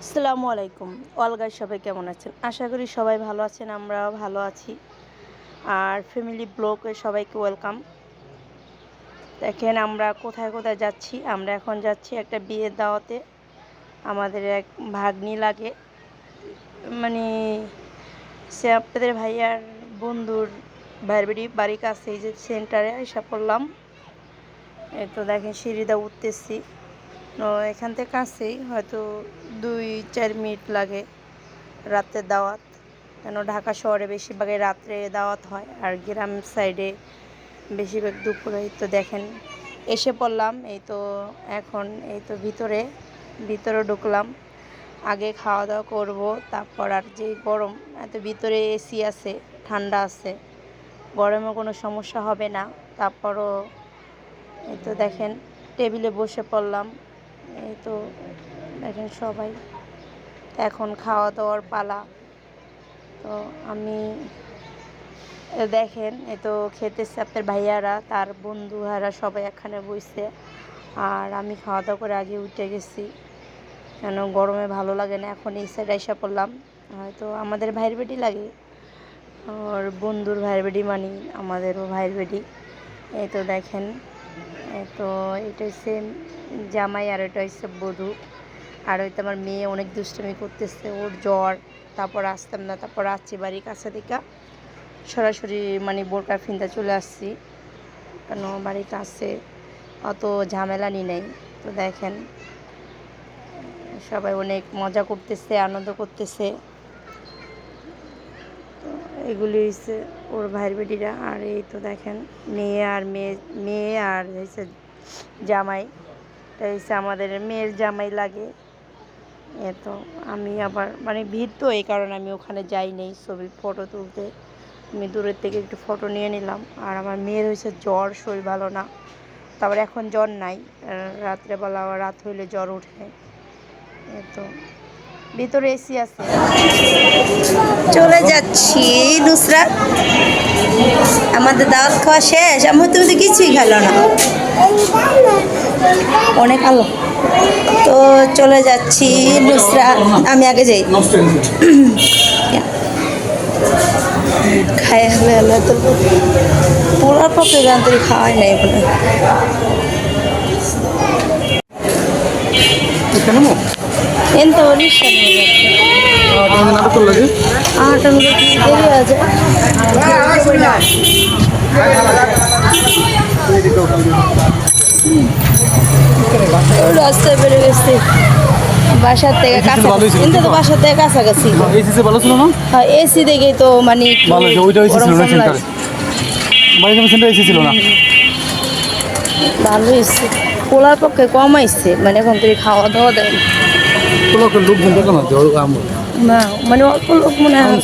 আসসালামু আলাইকুম। All guys সবাই কেমন আছেন? আশা করি সবাই ভালো আছেন, আমরাও ভালো আছি। আর ফ্যামিলি ব্লগে সবাইকে ওয়েলকাম। দেখেন আমরা কোথায় কোথায় যাচ্ছি। আমরা এখন যাচ্ছি একটা বিয়ের দাওয়াতে। আমাদের এক ভাগ্নি লাগে, মানে সে আপনাদের ভাইয়ার বন্ধুর ভাইয়ের বাড়ির কাছে, এই যে সেন্টারে এসে পড়লাম। এই তো দেখেন সিঁড়িতে উঠতেছি। তো এখান থেকে কাছেই, হয়তো 2-4 মিনিট লাগে। রাতের দাওয়াত, কেন ঢাকা শহরে বেশিরভাগই রাত্রে দাওয়াত হয়, আর গ্রাম সাইডে বেশিরভাগ দুপুরে। তো দেখেন এসে পড়লাম। এই তো এখন এই তো ভিতরে ঢুকলাম। আগে খাওয়া দাওয়া করব, তারপর আর যে গরম, এত ভিতরে এসি আছে, ঠান্ডা আছে, গরমে কোনো সমস্যা হবে না। তারপরও এই তো দেখেন টেবিলে বসে পড়লাম। এই তো দেখেন সবাই, এখন খাওয়া দাওয়ার পালা। তো আমি দেখেন এ তো খেতেছে, আপনার ভাইয়ারা তার বন্ধুরা সবাই এখানে বসে। আর আমি খাওয়া দাওয়া করে আগে উঠে গেছি, কেন গরমে ভালো লাগে না। এখন এই সাইডে এসে পড়লাম। হয়তো আমাদের ভাইয়ের বেটি লাগে, আর বন্ধুর ভাইয়ের বেটি, মানে আমাদেরও ভাইয়ের বেটি। এই তো দেখেন, এই তো এটা হচ্ছে জামাই, আর এটা হচ্ছে বধূ। আর হয়তো আমার মেয়ে অনেক দুষ্টুমি করতেছে, ওর জ্বর। তারপর আসতাম না, তারপর আসছি বাড়ির কাছে থেকে সরাসরি, মানে বোরকা ফিনতে চলে আসছি, কেন বাড়ির কাছে অত ঝামেলা নেই। তো দেখেন সবাই অনেক মজা করতেছে, আনন্দ করতেছে। এগুলি হচ্ছে ওর ভাইয়ের বেটিরা। আর এই তো দেখেন মেয়ে আর হচ্ছে জামাই, এটা হচ্ছে আমাদের মেয়ের জামাই লাগে। তো আমি আবার, মানে ভিড় তো, এই কারণে আমি ওখানে যাই নেই ছবি ফটো তুলতে। আমি দূরের থেকে একটু ফটো নিয়ে নিলাম। আর আমার মেয়ের হয়েছে জ্বর, শরীর ভালো না। তারপর এখন জ্বর নাই, রাত্রেবেলা আবার রাত হইলে জ্বর উঠে। তো ভিতরে এসি আছে। চলে যাচ্ছি নুসরাত, আমাদের দাওয়াত খাওয়া শেষ। আমি তুমি তো কিছুই খেলো না, অনেক আলো। তো চলে যাচ্ছি নুসরাত, আমি আগে যাই। খাই হলে হলে তো পোলার পক্ষে গান্তরি খাওয়াই নাই বলে ఎంత ఒడిశాను ఆటలు తెలియదు রাস্তায় বেড়ে গেছে বাসার থেকে কাছাকাছি, কিন্তু তো বাসার থেকে কাছাকাছি। এসি ভালো ছিল না? হ্যাঁ, এসি দেখেই তো মানে ভালো, ওইটা এসি ছিল না সেন্টারে, বাড়ির সেন্টারে এসি ছিল না। ভালো হয়েছে, পোলার পক্ষে কম আসছে, মানে এখন থেকে খাওয়া দাওয়া দেয় লোকজন দেখলাম না, মানে অল্প লোক মনে হয়।